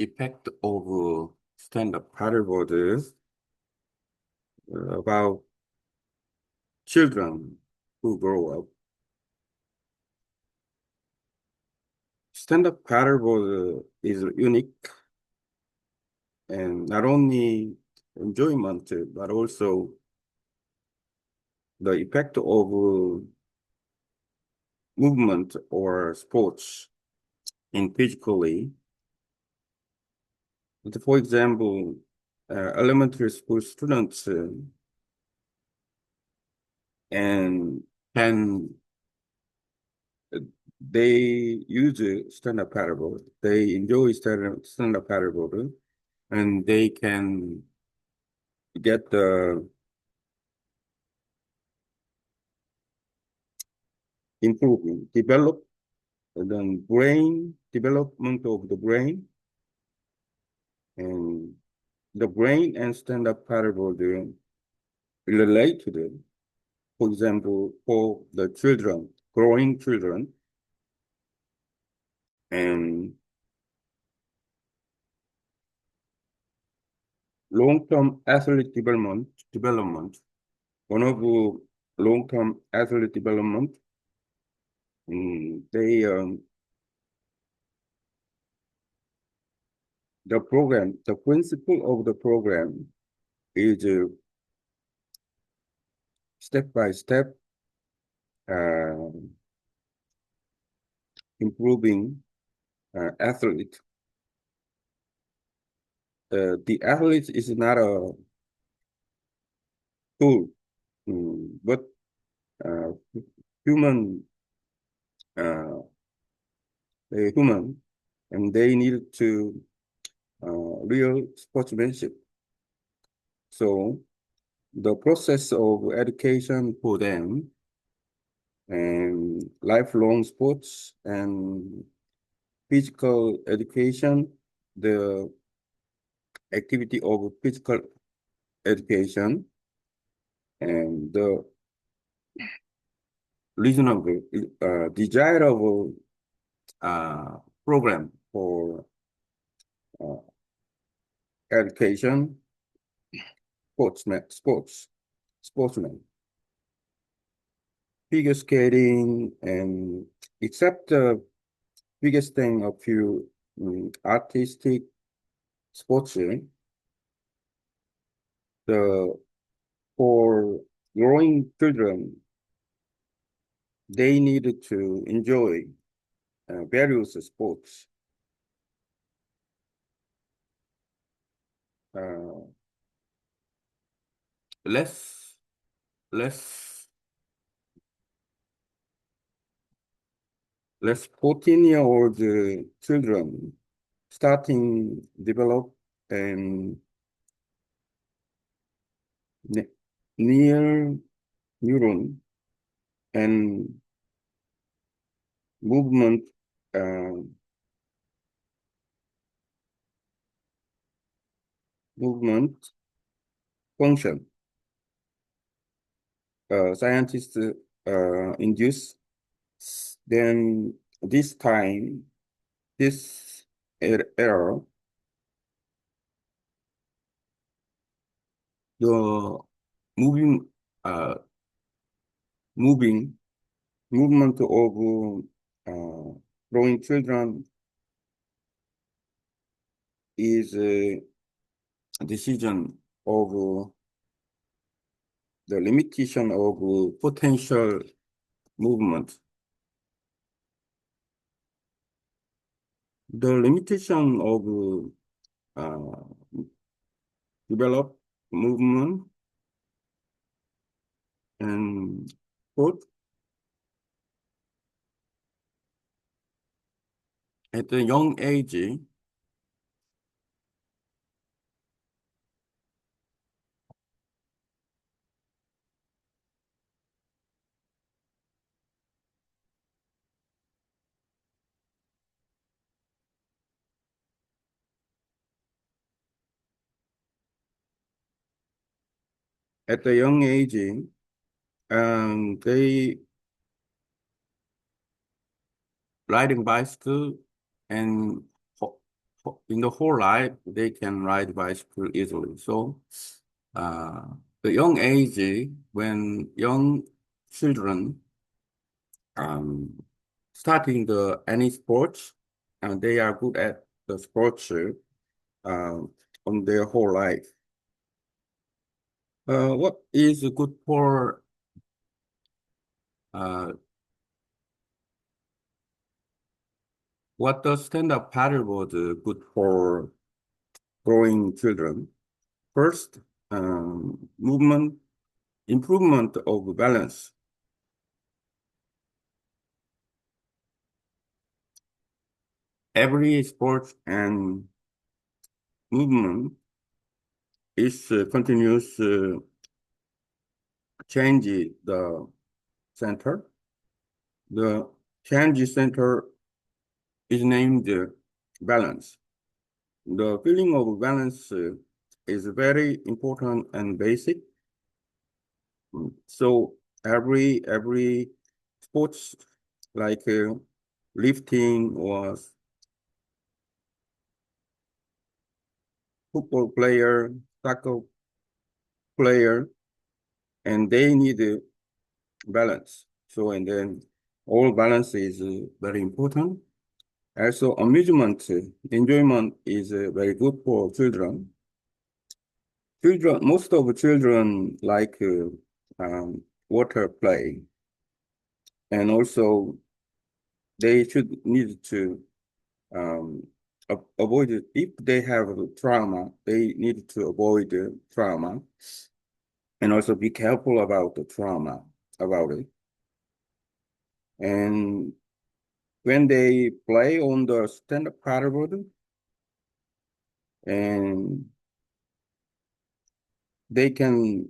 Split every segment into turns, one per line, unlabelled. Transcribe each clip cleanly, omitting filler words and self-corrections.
effect of stand-up paddleboard about children who grow up. Stand-up paddleboard is unique and not only enjoyment but also the effect of movement or sports in physically. For example, elementary school students and can they use stand-up paddleboard. They enjoy stand-up paddleboard, and they can get the improvement, develop the brain development of the brain, and the brain and stand-up paddleboard relate to them. For example, for the children, growing children, and long-term athlete development, one of the long-term athlete development, they the program, the principle of the program is step by step uh, improving athlete. The athlete is not a tool, but uh, human, uh, a human, and they need to real sportsmanship. So the process of education for them and lifelong sports and physical education, the activity of physical education, and the reasonable, desirable program for uh, education, sportsmen, figure skating, and except the biggest thing of few artistic sports, the for growing children, they needed to enjoy various sports. Uh, less, less, less 14-year-old children starting develop and near neuron and movement uh, movement function. Scientists induce then this time this error, the moving uh, moving movement of growing children is a decision of the limitation of potential movement. The limitation of develop movement and both at a young age. At a young age, they riding bicycle and in the whole life, they can ride bicycle easily. So, uh, the young age, when young children um, starting the any sports, and they are good at the sports on their whole life. What is good for uh, what does stand-up paddleboard good for growing children? First, movement, improvement of balance. Every sport and movement is continuous change the center. The change center is named balance. The feeling of balance is very important and basic. So every sports like lifting or football player, soccer player, and they need balance. So and then all balance is very important. Also, amusement, enjoyment is very good for children. Most of the children like water play, and also they should need to um, avoid it. If they have trauma, they need to avoid the trauma, and also be careful about the trauma about it. And when they play on the stand-up paddleboard, and they can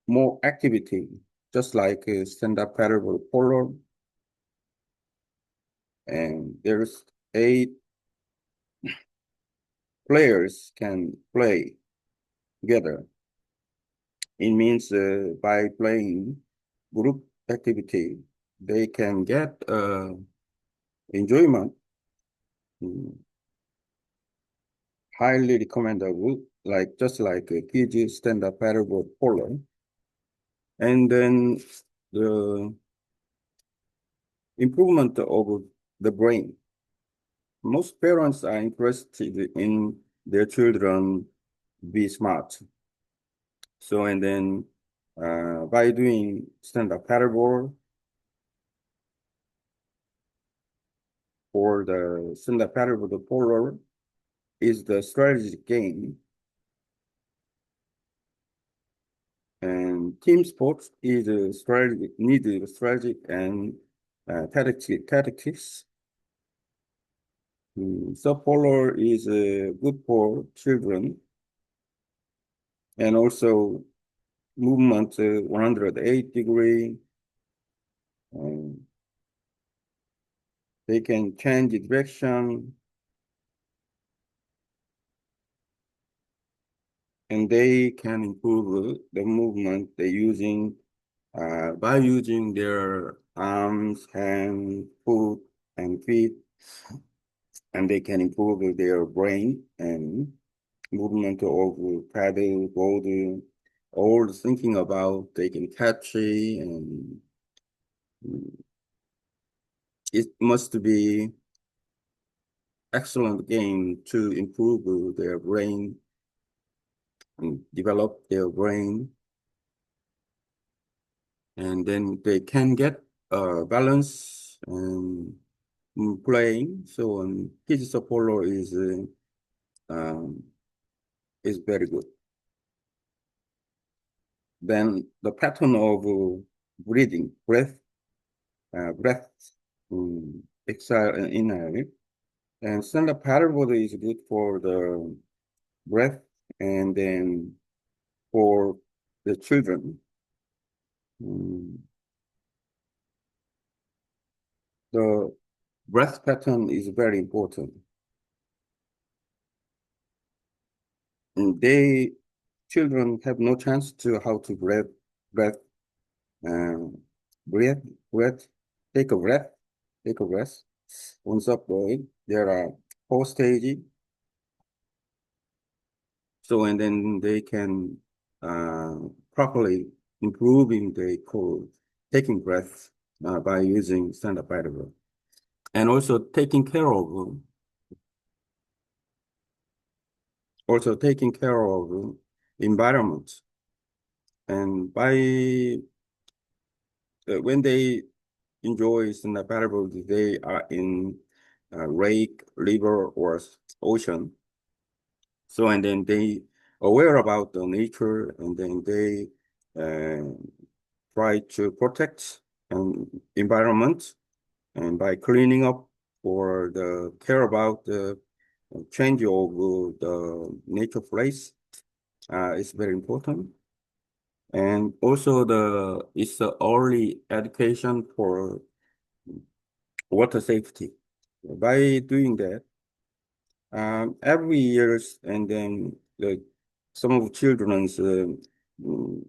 more activity, just like stand-up paddleboard polo, and there's 8 players can play together. It means by playing group activity, they can get enjoyment. mm, Highly recommendable, like just like a PG stand-up paddleboard polo. And then the improvement of the brain. Most parents are interested in their children be smart. So, and then by doing stand-up paddleboard or the stand-up paddleboard, the polo is the strategic game, and team sports is a strategy, needed strategic and tactics. So polo is good for children, and also movement 108 degree. And they can change direction, and they can improve the movement they using by using their arms, hands, foot, and feet, and they can improve their brain and movement of paddle, board, all thinking about they can catch it, and it must be excellent game to improve their brain and develop their brain, and then they can get balance and playing. So kids polo is very good. Then the pattern of breathing, breath, exhale and inhale. And stand-up paddleboard is good for the breath, and then for the children. Mm, the breath pattern is very important. And children have no chance to how to breath, um, breathe, breath, take a breath, take a breath. On subway, there are 4 stages. So, and then they can uh, properly improving the core taking breath by using stand-up paddle. And also taking care of environment. And by when they enjoy stand-up paddle, they are in lake, river, or ocean. So, and then they aware about the nature, and then they uh, try to protect environment, and by cleaning up or the care about the change of the nature place is very important. And also it's the early education for water safety. By doing that, every years, and then some of children's mm,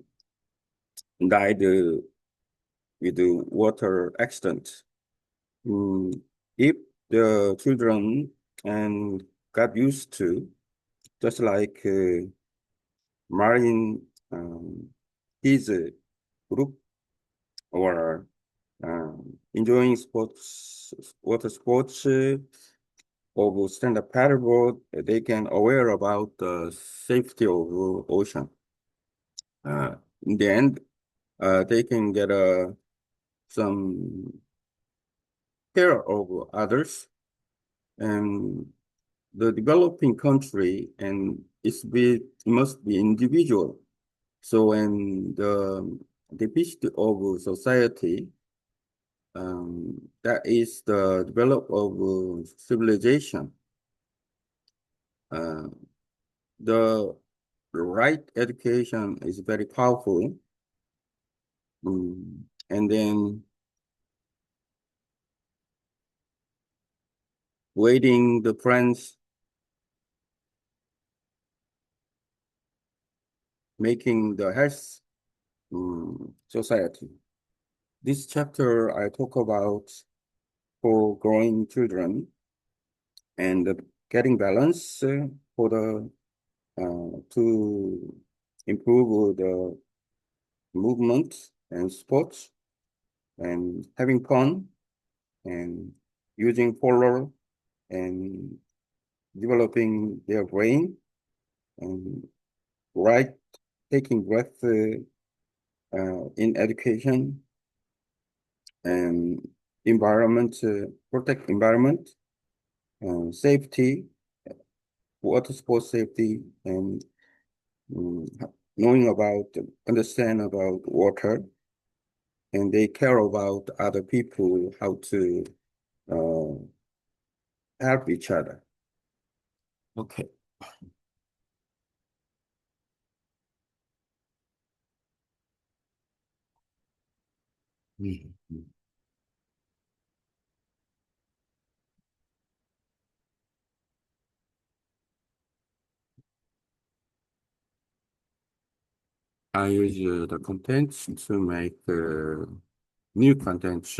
died with the water accident. Mm, if the children and got used to, just like marine kids group or enjoying sports, water sports of stand-up paddleboard, they can aware about the safety of ocean. Uh, in the end, they can get some care of others, and the developing country and must be individual. So when the peace of society, that is the develop of civilization. Uh, the right education is very powerful. And then waiting the friends, making the health society. This chapter I talk about for growing children and getting balance for the to improve the movement and sports and having fun and using polar and developing their brain and right taking breath in education and environment protect environment safety, water sports safety, and mm, knowing about understand about water, and they care about other people how to uh, help each other. Okay. Mhm. I use the contents to make new contents.